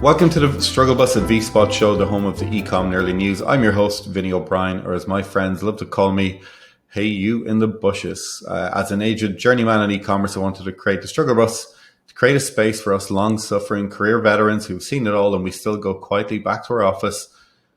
Welcome to the Struggle Bus at V-Spot show, the home of the ecom nearly news. I'm your host, Vinny O'Brien, or as my friends love to call me, Hey You in the Bushes. As an aged journeyman in e-commerce, I wanted to create the Struggle Bus to create a space for us long-suffering career veterans who've seen it all and we still go quietly back to our office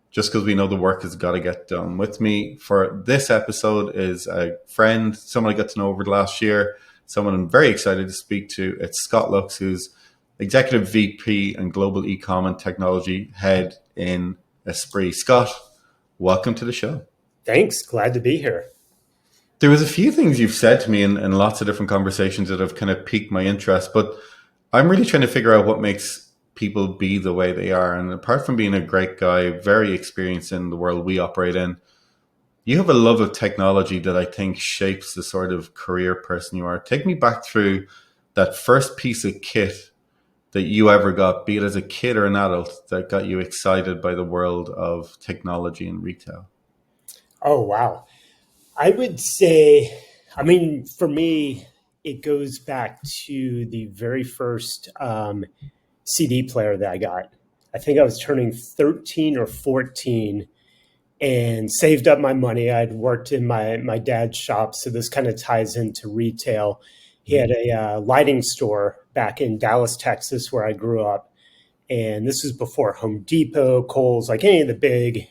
just because we know the work has got to get done. With me for this episode is a friend, someone I got to know over the last year, someone I'm very excited to speak to. It's Scott Lux, who's Executive VP and Global Ecomm Technology Head in Esprit. Scott, welcome to the show. Thanks. Glad to be here. There was a few things you've said to me in lots of different conversations that have kind of piqued my interest, but I'm really trying to figure out what makes people be the way they are. And apart from being a great guy, very experienced in the world we operate in, you have a love of technology that I think shapes the sort of career person you are. Take me back through that first piece of kit that you ever got, be it as a kid or an adult, that got you excited by the world of technology and retail? Oh, wow. I would say, for me, it goes back to the very first CD player that I got. I think I was turning 13 or 14 and saved up my money. I'd worked in my dad's shop, so this kind of ties into retail. He had a lighting store back in Dallas, Texas, where I grew up. And this was before Home Depot, Kohl's, like any of the big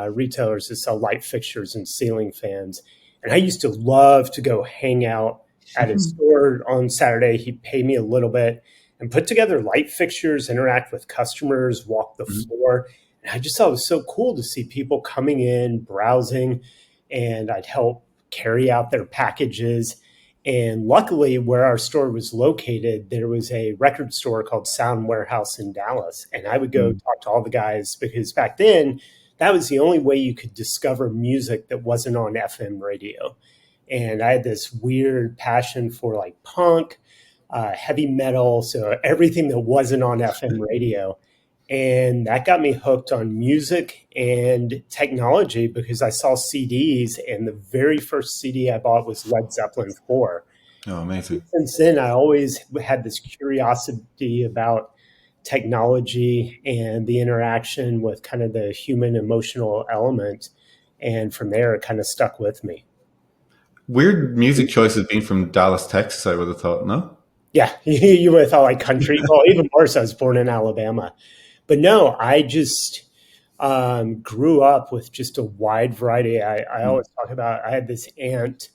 retailers that sell light fixtures and ceiling fans. And I used to love to go hang out at his store on Saturday. He'd pay me a little bit and put together light fixtures, interact with customers, walk the floor. And I just thought it was so cool to see people coming in, browsing, and I'd help carry out their packages. And luckily, where our store was located, there was a record store called Sound Warehouse in Dallas. And I would go talk to all the guys because back then, that was the only way you could discover music that wasn't on FM radio. And I had this weird passion for like punk, heavy metal, so everything that wasn't on FM radio. And that got me hooked on music and technology because I saw CDs, and the very first CD I bought was Led Zeppelin 4. Oh, amazing. Since then, I always had this curiosity about technology and the interaction with kind of the human emotional element. And from there, it kind of stuck with me. Weird music choices being from Dallas, Texas, I would have thought, no? Yeah, you would have thought like country. Well, even worse, I was born in Alabama. But no, I just grew up with just a wide variety. I always talk about, I had this aunt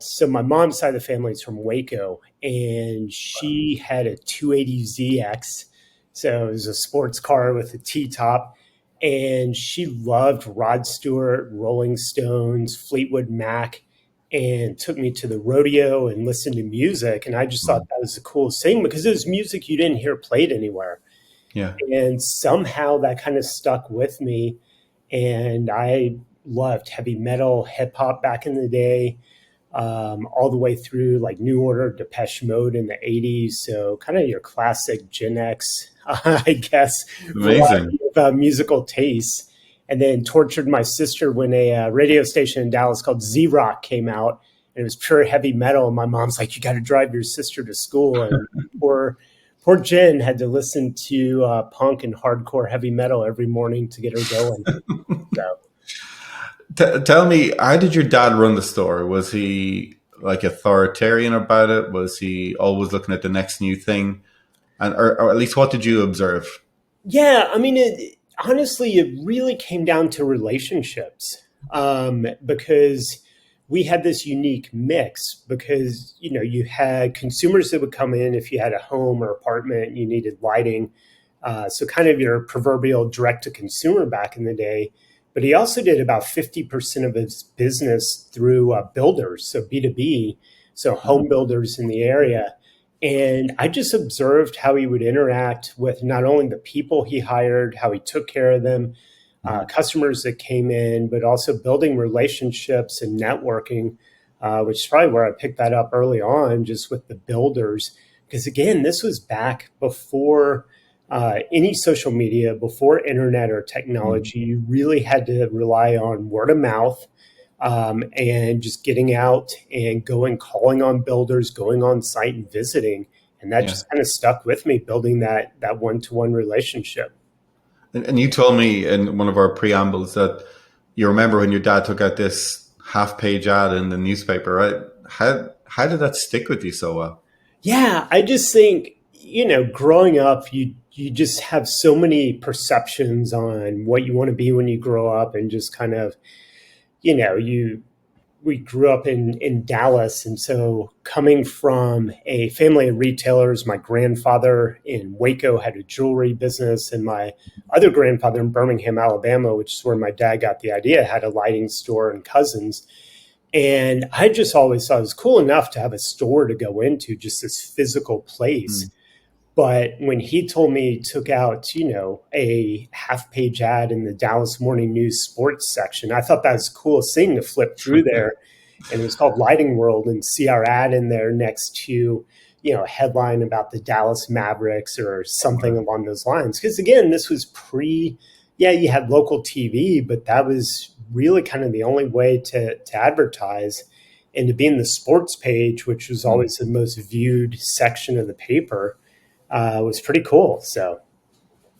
so my mom's side of the family is from Waco, and she had a 280ZX. So it was a sports car with a T-top. And she loved Rod Stewart, Rolling Stones, Fleetwood Mac, and took me to the rodeo and listened to music. And I just thought that was the coolest thing because it was music you didn't hear played anywhere. Yeah. And somehow that kind of stuck with me. And I loved heavy metal, hip hop back in the day, all the way through like New Order, Depeche Mode in the 80s. So kind of your classic Gen X, I guess, Amazing. Musical tastes. And then tortured my sister when a radio station in Dallas called Z-Rock came out. And it was pure heavy metal. And my mom's like, you got to drive your sister to school. And Poor Jen had to listen to punk and hardcore heavy metal every morning to get her going. So. Tell me, how did your dad run the store? Was he like authoritarian about it? Was he always looking at the next new thing? Or at least what did you observe? Yeah, honestly, it really came down to relationships because we had this unique mix because, you had consumers that would come in if you had a home or apartment, you needed lighting. So kind of your proverbial direct to consumer back in the day. But he also did about 50% of his business through builders, so B2B, so home builders in the area. And I just observed how he would interact with not only the people he hired, how he took care of them, customers that came in, but also building relationships and networking, which is probably where I picked that up early on, just with the builders. Because again, this was back before any social media, before internet or technology. You really had to rely on word of mouth and just getting out and calling on builders, going on site and visiting. And that Yeah. just kind of stuck with me, building that one-to-one relationship. And you told me in one of our preambles that you remember when your dad took out this half-page ad in the newspaper, right? How did that stick with you so well? Yeah, I just think, growing up, you just have so many perceptions on what you want to be when you grow up, and just kind of, you we grew up in Dallas. And so coming from a family of retailers, my grandfather in Waco had a jewelry business, and my other grandfather in Birmingham, Alabama, which is where my dad got the idea, had a lighting store, and cousins. And I just always thought it was cool enough to have a store to go into, just this physical place. Mm. But when he told me he took out, a half page ad in the Dallas Morning News sports section, I thought that was the coolest thing to flip through there. And it was called Lighting World, and see our ad in there next to, a headline about the Dallas Mavericks or something along those lines. Because again, this was yeah, you had local TV, but that was really kind of the only way to advertise. And to be in the sports page, which was Mm. always the most viewed section of the paper, was pretty cool. So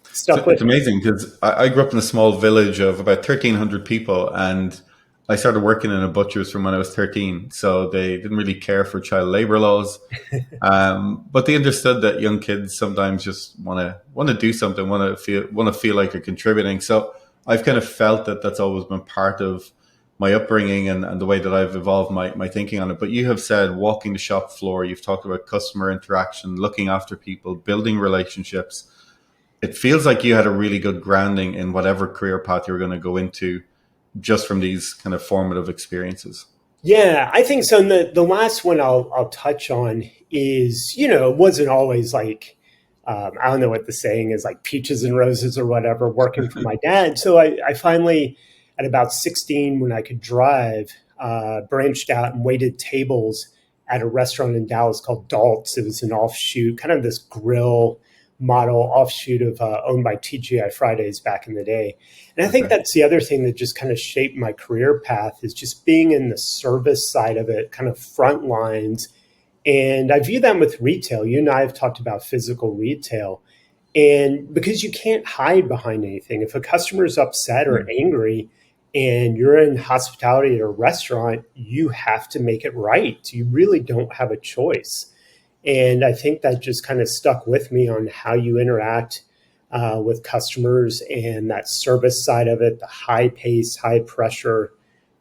So stuck it's with me. amazing because I grew up in a small village of about 1,300 people, and I started working in a butcher's from when I was 13. So they didn't really care for child labor laws, but they understood that young kids sometimes just want to do something, want to feel like they're contributing. So I've kind of felt that that's always been part of my upbringing and the way that I've evolved my thinking on it. But you have said walking the shop floor, you've talked about customer interaction, looking after people, building relationships. It feels like you had a really good grounding in whatever career path you were going to go into just from these kind of formative experiences. Yeah, I think so. And the last one I'll touch on is, it wasn't always like, I don't know what the saying is, like peaches and roses or whatever, working for my dad. So I finally, at about 16, when I could drive, branched out and waited tables at a restaurant in Dallas called Dalt's. It was an offshoot, kind of this grill model offshoot of owned by TGI Fridays back in the day. And I think Okay. that's the other thing that just kind of shaped my career path, is just being in the service side of it, kind of front lines. And I view that with retail. You and I have talked about physical retail. And because you can't hide behind anything, if a customer is upset or Mm. angry and you're in hospitality at a restaurant, you have to make it right. You really don't have a choice. And I think that just kind of stuck with me on how you interact with customers, and that service side of it, the high pace, high pressure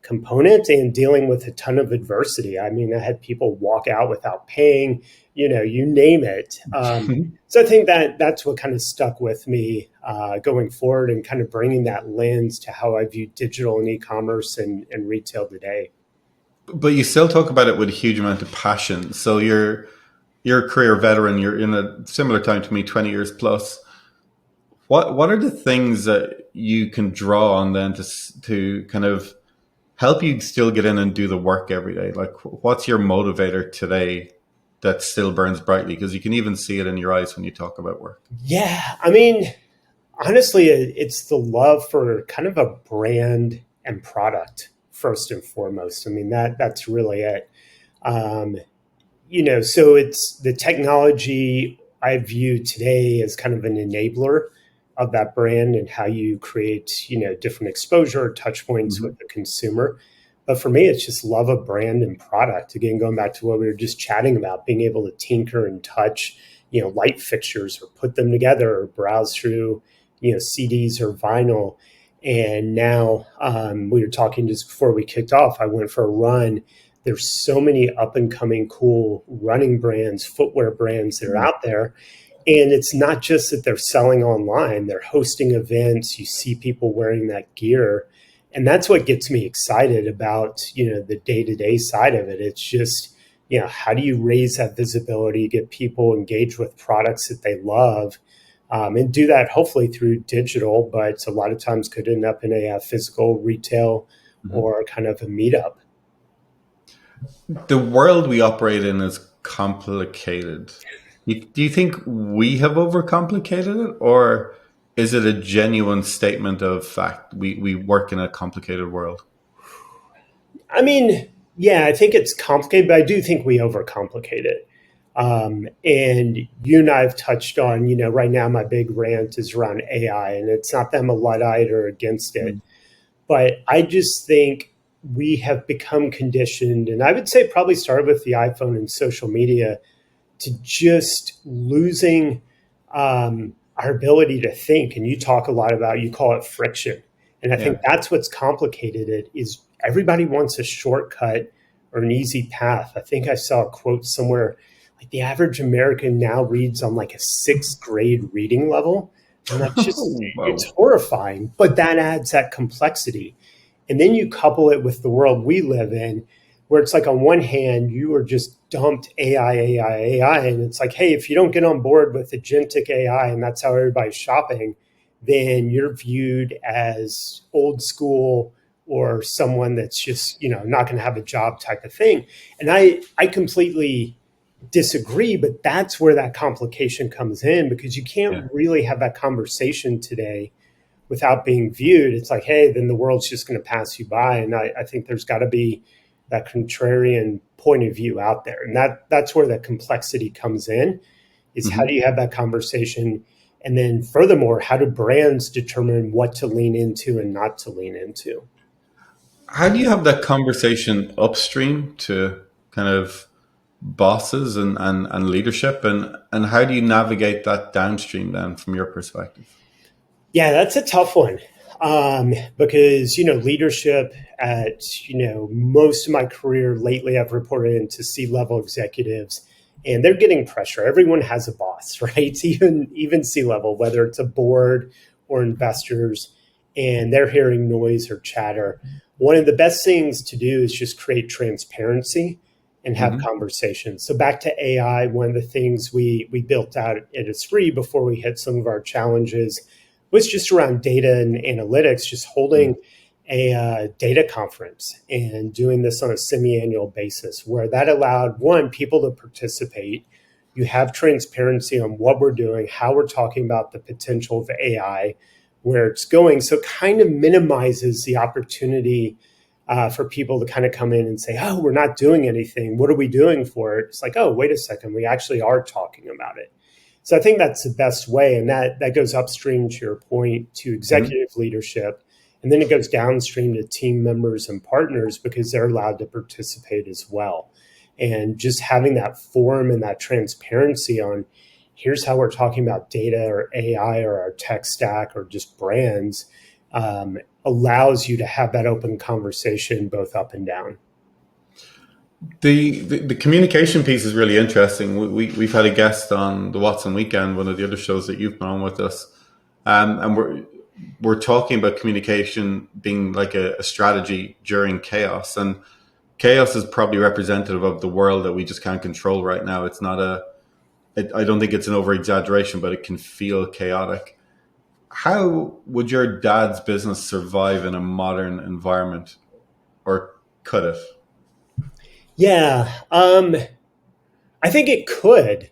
component, and dealing with a ton of adversity. I mean, I had people walk out without paying, you name it. So I think that that's what kind of stuck with me going forward, and kind of bringing that lens to how I view digital and e-commerce and retail today. But you still talk about it with a huge amount of passion. So you're a career veteran. You're in a similar time to me, 20 years plus. What are the things that you can draw on then to kind of help you still get in and do the work every day? Like, what's your motivator today that still burns brightly? Because you can even see it in your eyes when you talk about work. Yeah, I mean, honestly, it's the love for kind of a brand and product first and foremost. I mean, that's really it. Um, so it's the technology I view today as kind of an enabler of that brand, and how you create, different exposure touch points Mm-hmm. with the consumer. But for me, it's just love of brand and product. Again, going back to what we were just chatting about, being able to tinker and touch, light fixtures, or put them together, or browse through, CDs or vinyl. And now we were talking just before we kicked off. I went for a run. There's so many up and coming cool running brands, footwear brands that are out there. And it's not just that they're selling online, they're hosting events. You see people wearing that gear. And that's what gets me excited about, the day-to-day side of it. It's just, how do you raise that visibility, get people engaged with products that they love, and do that hopefully through digital, but a lot of times could end up in a physical retail Mm-hmm. or kind of a meetup. The world we operate in is complicated. Do you think we have overcomplicated it, or is it a genuine statement of fact? We work in a complicated world. I mean, yeah, I think it's complicated, but I do think we overcomplicate it. And you and I have touched on, right now my big rant is around AI, and it's not that I'm a Luddite or against it, but I just think we have become conditioned, and I would say probably started with the iPhone and social media, to just losing our ability to think. And you talk a lot about, you call it friction. And I think Yeah. that's what's complicated it is everybody wants a shortcut or an easy path. I think I saw a quote somewhere like the average American now reads on like a sixth grade reading level. And that's just, it's Whoa. horrifying, but that adds that complexity. And then you couple it with the world we live in, where it's like on one hand, you are just dumped AI. And it's like, hey, if you don't get on board with agentic AI and that's how everybody's shopping, then you're viewed as old school or someone that's just, not going to have a job type of thing. And I completely disagree, but that's where that complication comes in because you Yeah. can't really have that conversation today without being viewed. It's like, hey, then the world's just going to pass you by. And I think there's got to be that contrarian point of view out there. And that's where the complexity comes in is how do Hmm. you have that conversation? And then furthermore, how do brands determine what to lean into and not to lean into? How do you have that conversation upstream to kind of bosses and leadership, and how do you navigate that downstream then from your perspective? Yeah, that's a tough one. Because, leadership at, most of my career lately, I've reported into C-level executives and they're getting pressure. Everyone has a boss, right? Even C-level, whether it's a board or investors, and they're hearing noise or chatter. One of the best things to do is just create transparency and have Hmm. conversations. So back to AI, one of the things we built out at Esprit before we hit some of our challenges was just around data and analytics, just holding a data conference and doing this on a semi-annual basis where that allowed one people to participate. You have transparency on what we're doing, how we're talking about the potential of AI, where it's going. So it kind of minimizes the opportunity for people to kind of come in and say, oh, we're not doing anything. What are we doing for it? It's like, oh, wait a second. We actually are talking about it. So I think that's the best way. And that goes upstream to your point to Hmm. executive leadership. And then it goes downstream to team members and partners because they're allowed to participate as well. And just having that forum and that transparency on here's how we're talking about data or AI or our tech stack or just brands allows you to have that open conversation both up and down. The communication piece is really interesting. We've had a guest on the Watson Weekend, one of the other shows that you've been on with us, and we're talking about communication being like a strategy during chaos, and chaos is probably representative of the world that we just can't control right now. It's not I don't think it's an over exaggeration, but it can feel chaotic. How would your dad's business survive in a modern environment, or could it? Yeah. I think it could.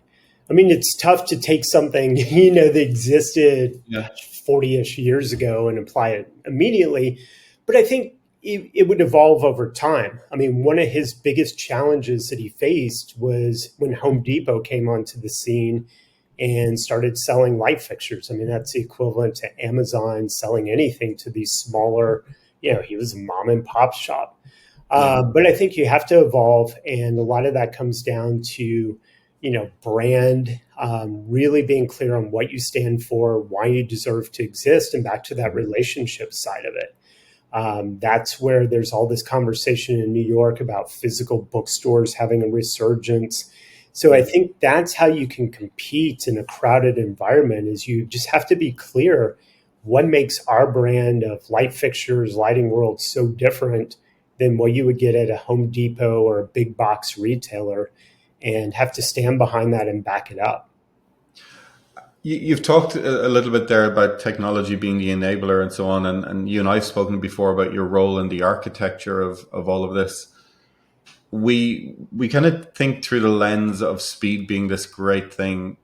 I mean, it's tough to take something, that existed Yeah. 40-ish years ago and apply it immediately. But I think it would evolve over time. I mean, one of his biggest challenges that he faced was when Home Depot came onto the scene and started selling light fixtures. I mean, that's the equivalent to Amazon selling anything to these smaller, he was a mom and pop shop. Yeah. But I think you have to evolve, and a lot of that comes down to, brand, really being clear on what you stand for, why you deserve to exist, and back to that relationship side of it. That's where there's all this conversation in New York about physical bookstores having a resurgence. So I Yeah. think that's how you can compete in a crowded environment is you just have to be clear what makes our brand of light fixtures, lighting world so different than what you would get at a Home Depot or a big box retailer and have to stand behind that and back it up. You've talked a little bit there about technology being the enabler and so on, and you and I've spoken before about your role in the architecture of all of this. We kind of think through the lens of speed being this great thing.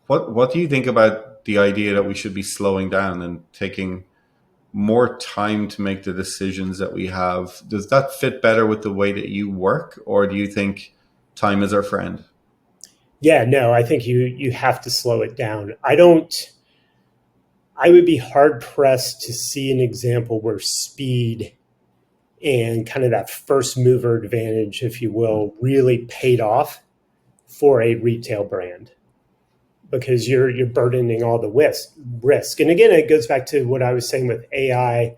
What do you think about the idea that we should be slowing down and taking more time to make the decisions that we have? Does that fit better with the way that you work, or do you think time is our friend? Yeah, no, I think you have to slow it down. I would be hard pressed to see an example where speed and kind of that first mover advantage, if you will, really paid off for a retail brand because you're burdening all the risk. And again, it goes back to what I was saying with AI,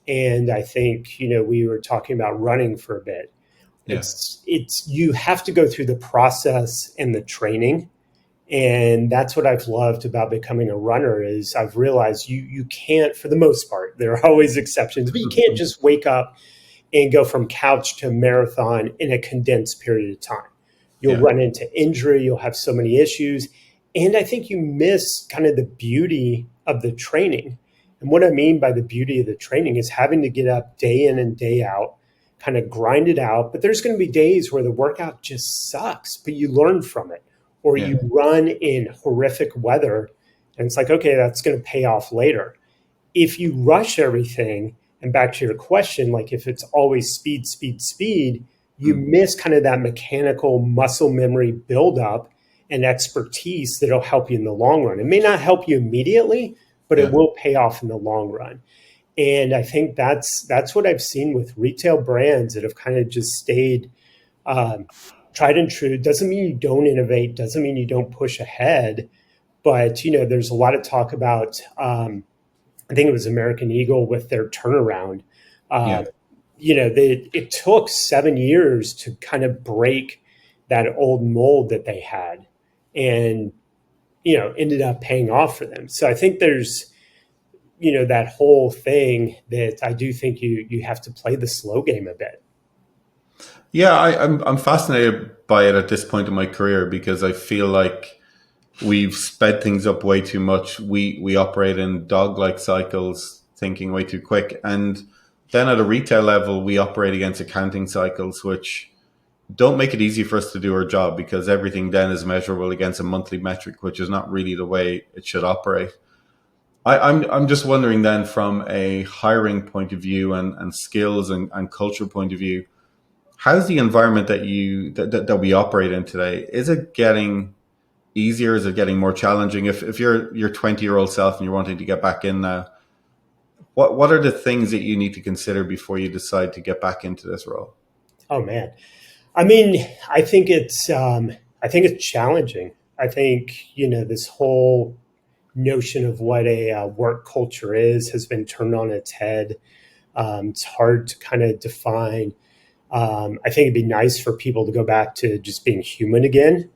and I think we were talking about running for a bit. Yeah, It's you have to go through the process and the training, and that's what I've loved about becoming a runner is I've realized you can't, for the most part, there are always exceptions, but you can't just wake up and go from couch to marathon in a condensed period of time. You'll yeah, run into injury, you'll have so many issues. And I think you miss kind of the beauty of the training. And what I mean by the beauty of the training is having to get up day in and day out, kind of grind it out. But there's going to be days where the workout just sucks, but you learn from it. Or yeah, you run in horrific weather, and it's like, okay, that's going to pay off later. If you rush everything, and back to your question, like if it's always speed, speed, speed, you mm, miss kind of that mechanical muscle memory buildup and expertise that'll help you in the long run. It may not help you immediately, but it yeah. will pay off in the long run. And I think that's what I've seen with retail brands that have kind of just stayed um, tried and true. Doesn't mean you don't innovate. Doesn't mean you don't push ahead. But there's a lot of talk about I think it was American Eagle with their turnaround. Yeah. Uh, it took 7 years to kind of break that old mold that they had, and ended up paying off for them. So I think there's that whole thing that I do think you have to play the slow game a bit. Yeah, I'm fascinated by it at this point in my career because I feel like we've sped things up way too much. We operate in dog like cycles, thinking way too quick, and then at a retail level, we operate against accounting cycles, which don't make it easy for us to do our job because everything then is measurable against a monthly metric, which is not really the way it should operate. I'm just wondering then from a hiring point of view and skills and culture point of view, how's the environment that we operate in today? Is it getting easier? Is it getting more challenging? If you're your 20-year-old self and you're wanting to get back in now, what are the things that you need to consider before you decide to get back into this role? Oh man, I mean, I think it's challenging. I think this whole notion of what a work culture is has been turned on its head. It's hard to kind of define. I think it'd be nice for people to go back to just being human again.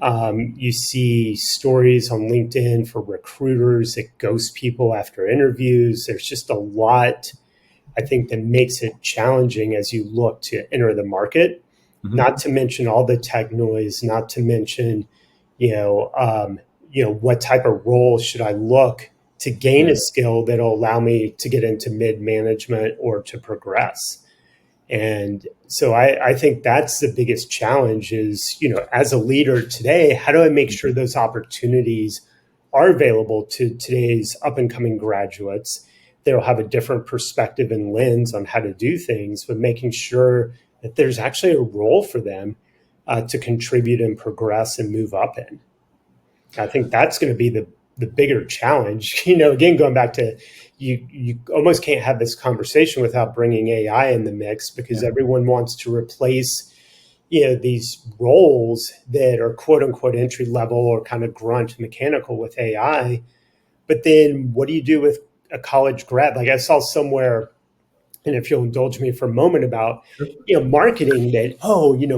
You see stories on LinkedIn for recruiters that ghost people after interviews. There's just a lot, I think, that makes it challenging as you look to enter the market. Hmm. Not to mention all the tech noise. Not to mention, what type of role should I look to gain Yeah, a skill that'll allow me to get into mid management or to progress. And so I think that's the biggest challenge is, as a leader today, how do I make sure those opportunities are available to today's up and coming graduates? They'll have a different perspective and lens on how to do things, but making sure that there's actually a role for them to contribute and progress and move up in. I think that's going to be the bigger challenge. Again, going back to you almost can't have this conversation without bringing AI in the mix because yeah, everyone wants to replace these roles that are quote unquote entry level or kind of grunt mechanical with AI. But then what do you do with a college grad? Like I saw somewhere, and if you'll indulge me for a moment about marketing that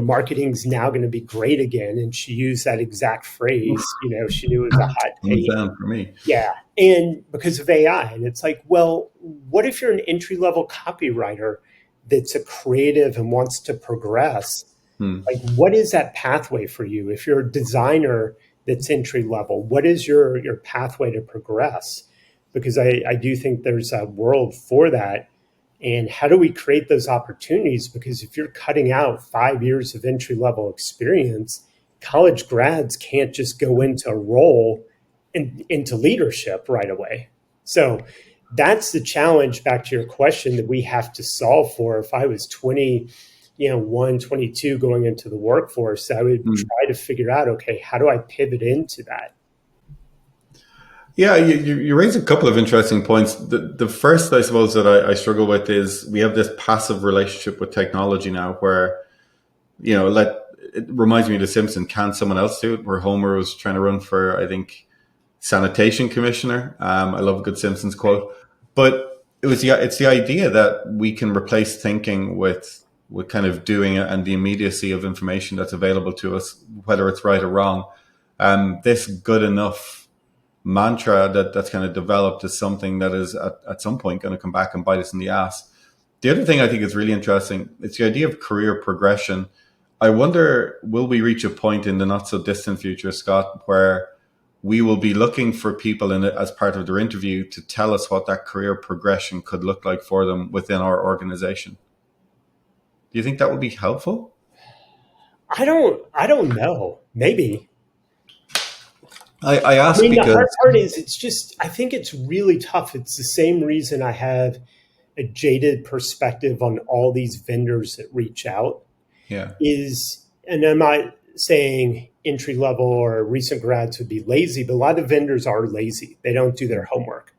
marketing's now going to be great again, and she used that exact phrase. She knew it was a hot thumbs take. down for me. Yeah, and because of AI. And it's like, well, what if you're an entry level copywriter that's a creative and wants to progress? Hmm. Like, what is that pathway for you? If you're a designer that's entry level, what is your pathway to progress? Because I do think there's a world for that. And how do we create those opportunities? Because if you're cutting out 5 years of entry level experience, college grads can't just go into a role into leadership right away. So that's the challenge, back to your question, that we have to solve for. If I was 20, 21, 22 going into the workforce, I would Mm. try to figure out, okay, how do I pivot into that? Yeah, you raise a couple of interesting points. The first, I suppose, that I struggle with is we have this passive relationship with technology now where, it reminds me of The Simpsons, can someone else do it? Where Homer was trying to run for, I think, sanitation commissioner. I love a good Simpsons quote. But it's the idea that we can replace thinking with kind of doing it and the immediacy of information that's available to us, whether it's right or wrong. This good enough mantra that's kind of developed is something that is at some point going to come back and bite us in the ass. The other thing I think is really interesting, it's the idea of career progression. I wonder, will we reach a point in the not so distant future, Scott, where we will be looking for people in it as part of their interview to tell us what that career progression could look like for them within our organization? Do you think that would be helpful? I don't know. Maybe. I I ask mean, the hard because, part is it's just, I think it's really tough. It's the same reason I have a jaded perspective on all these vendors that reach out yeah. is, and I'm not saying entry level or recent grads would be lazy, but a lot of vendors are lazy. They don't do their homework.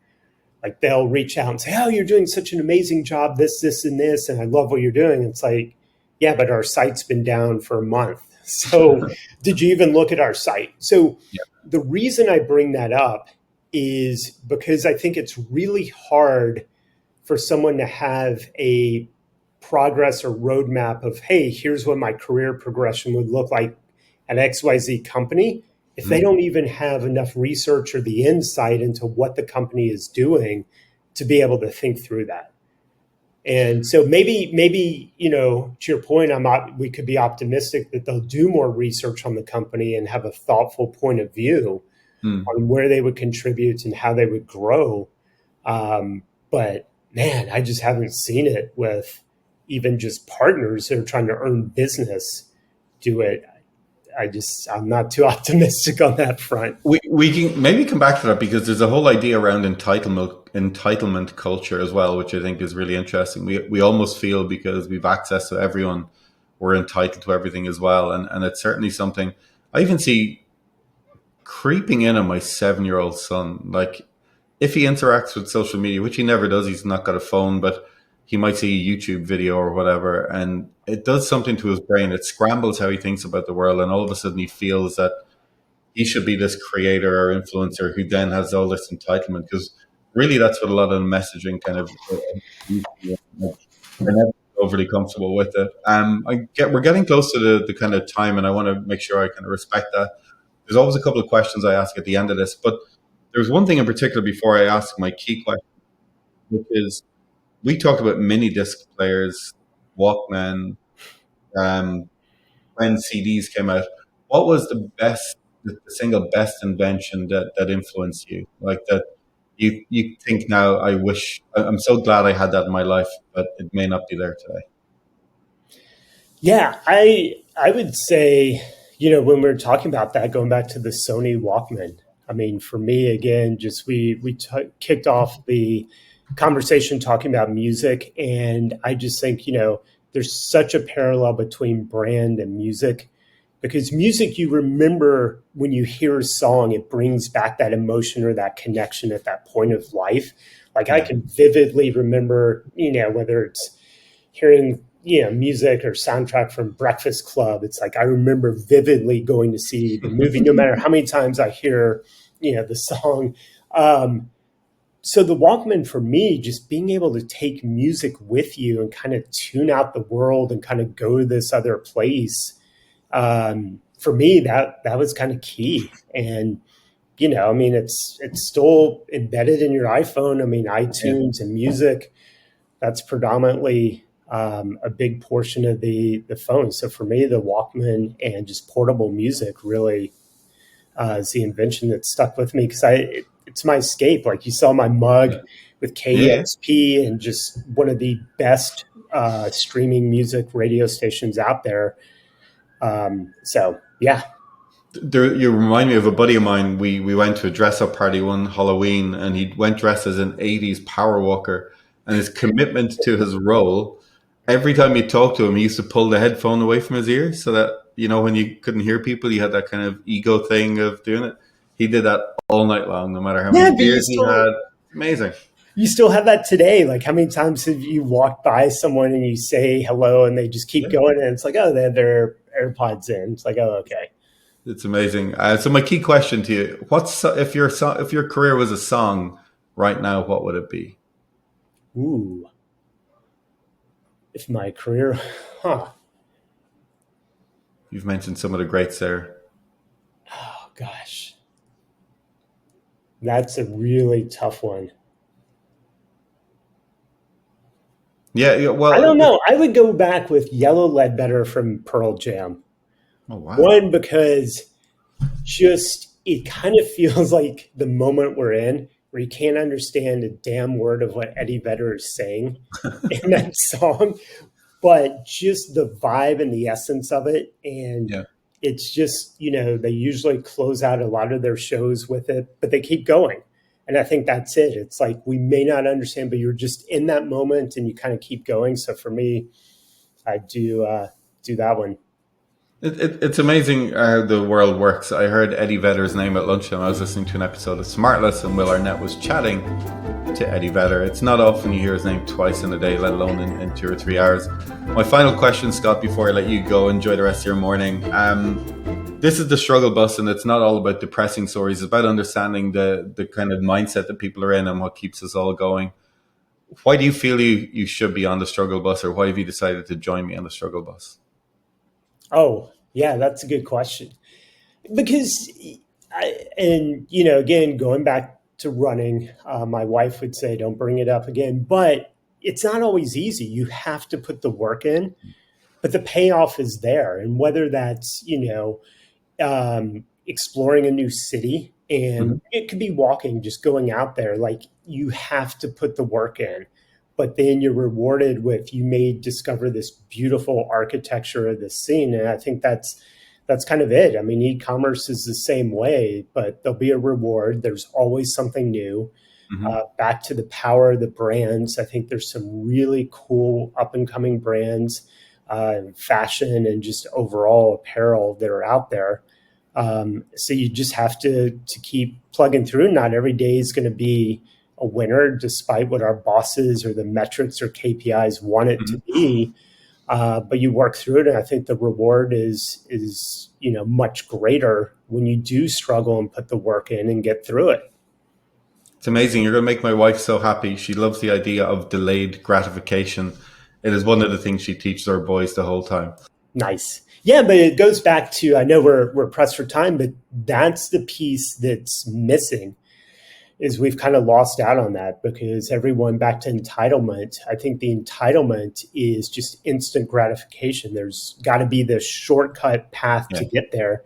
Like they'll reach out and say, "Oh, you're doing such an amazing job, this, and this, and I love what you're doing." It's like, yeah, but our site's been down for a month. So did you even look at our site? So Yeah. the reason I bring that up is because I think it's really hard for someone to have a progress or roadmap of, hey, here's what my career progression would look like at XYZ company, if they Mhm. don't even have enough research or the insight into what the company is doing to be able to think through that. And so maybe to your point, we could be optimistic that they'll do more research on the company and have a thoughtful point of view Mm. on where they would contribute and how they would grow. But man, I just haven't seen it with even just partners that are trying to earn business do it. I'm not too optimistic on that front. We can maybe come back to that because there's a whole idea around entitlement culture as well, which I think is really interesting. We almost feel because we've access to everyone, we're entitled to everything as well, and it's certainly something I even see creeping in on my 7 year old son. Like if he interacts with social media, which he never does, he's not got a phone, but he might see a YouTube video or whatever, and it does something to his brain. It scrambles how he thinks about the world, and all of a sudden he feels that he should be this creator or influencer who then has all this entitlement, because really that's what a lot of the messaging kind of they're never overly comfortable with it. We're getting close to the kind of time, and I want to make sure I kind of respect that. There's always a couple of questions I ask at the end of this, but there's one thing in particular before I ask my key question, which is we talked about mini disc players, Walkman, um, when CDs came out. What was the single best invention that influenced you? Like that you think now, I'm so glad I had that in my life, but it may not be there today. Yeah, I would say, when we're talking about that, going back to the Sony Walkman. I mean, for me, again, just we kicked off the conversation talking about music, and I just think there's such a parallel between brand and music, because music, you remember when you hear a song, it brings back that emotion or that connection at that point of life. Like I Yeah. can vividly remember, whether it's hearing music or soundtrack from Breakfast Club. It's like I remember vividly going to see the movie, no matter how many times I hear the song. Um, so the Walkman for me, just being able to take music with you and kind of tune out the world and kind of go to this other place. For me, that was kind of key. And I mean, it's still embedded in your iPhone. I mean, Yeah. iTunes and music, that's predominantly a big portion of the phone. So for me, the Walkman and just portable music really is the invention that stuck with me, because it's my escape. Like you saw my mug Yeah. with Yeah. KEXP, and just one of the best streaming music radio stations out there. So yeah. You remind me of a buddy of mine. We went to a dress up party one Halloween, and he went dressed as an '80s power walker, and his commitment to his role Every time you talk to him, he used to pull the headphone away from his ear so that, when you couldn't hear people, you had that kind of ego thing of doing it. He did that all night long, no matter how Yeah, many but beers he had. Amazing. you still have that today. Like, how many times have you walked by someone and you say hello and they just keep Yeah, going, and it's like, oh, they have their AirPods in. It's like, oh, okay. it's amazing. So my key question to you: if your career was a song right now, what would it be? Ooh, if my career, huh? You've mentioned some of the greats there. Oh gosh, that's a really tough one. Yeah, yeah. I Well, don't know. I would go back with Yellow Ledbetter from Pearl Jam. oh wow. One, because just it kind of feels like the moment we're in where you can't understand a damn word of what Eddie Vedder is saying in that song, but just the vibe and the essence of it. And Yeah. it's just, they usually close out a lot of their shows with it, but they keep going. And I think that's it. It's like we may not understand, but you're just in that moment and you kind of keep going. So for me, I do that one. It's amazing how the world works. I heard Eddie Vedder's name at lunchtime. I was listening to an episode of Smartless, and Will Arnett was chatting to Eddie Vedder. It's not often you hear his name twice in a day, let alone in 2 or 3 hours. My final question, Scott, before I let you go, enjoy the rest of your morning. This is the struggle bus, and it's not all about depressing stories. It's about understanding the kind of mindset that people are in and what keeps us all going. Why do you feel you should be on the struggle bus, or why have you decided to join me on the struggle bus? Oh, yeah, that's a good question. Because again, going back to running, my wife would say, don't bring it up again. But it's not always easy. You have to put the work in, but the payoff is there. And whether that's, exploring a new city, Mhm. and it could be walking, just going out there, like you have to put the work in, but then you're rewarded with, you may discover this beautiful architecture of the scene. And I think that's kind of it. I mean, e-commerce is the same way, but there'll be a reward. There's always something new. Mhm. Back to the power of the brands, I think there's some really cool up and coming brands, fashion and just overall apparel that are out there. So you just have to keep plugging through. Not every day is going to be a winner, despite what our bosses or the metrics or KPIs want it to Mhm. be. But you work through it, and I think the reward is much greater when you do struggle and put the work in and get through it. It's amazing. You're going to make my wife so happy. She loves the idea of delayed gratification. It is one of the things she teaches our boys the whole time. Nice. Yeah, but it goes back to, I know we're pressed for time, but that's the piece that's missing, is we've kind of lost out on that, because everyone, back to entitlement. I think the entitlement is just instant gratification. There's got to be the shortcut path Yeah. to get there,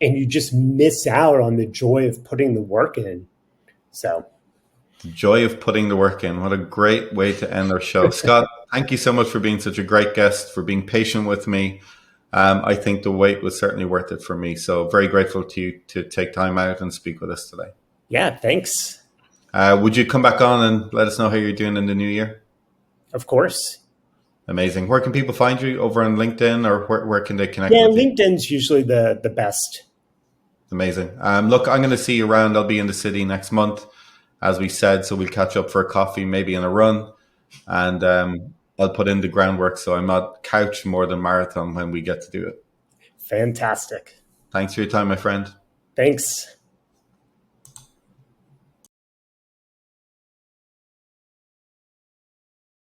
and you just miss out on the joy of putting the work in. So, The joy of putting the work in. What a great way to end our show. Scott, thank you so much for being such a great guest, for being patient with me. I think the wait was certainly worth it for me. So very grateful to you to take time out and speak with us today. yeah, thanks. Would you come back on and let us know how you're doing in the new year? Of course. Amazing. Where can people find you? Over on LinkedIn, or where can they connect Yeah, with you? LinkedIn's usually the best. Amazing. Look, I'm going to see you around. I'll be in the city next month, as we said. So we'll catch up for a coffee, maybe in a run. And I'll put in the groundwork so I'm not couch more than marathon when we get to do it. Fantastic. Thanks for your time, my friend. Thanks.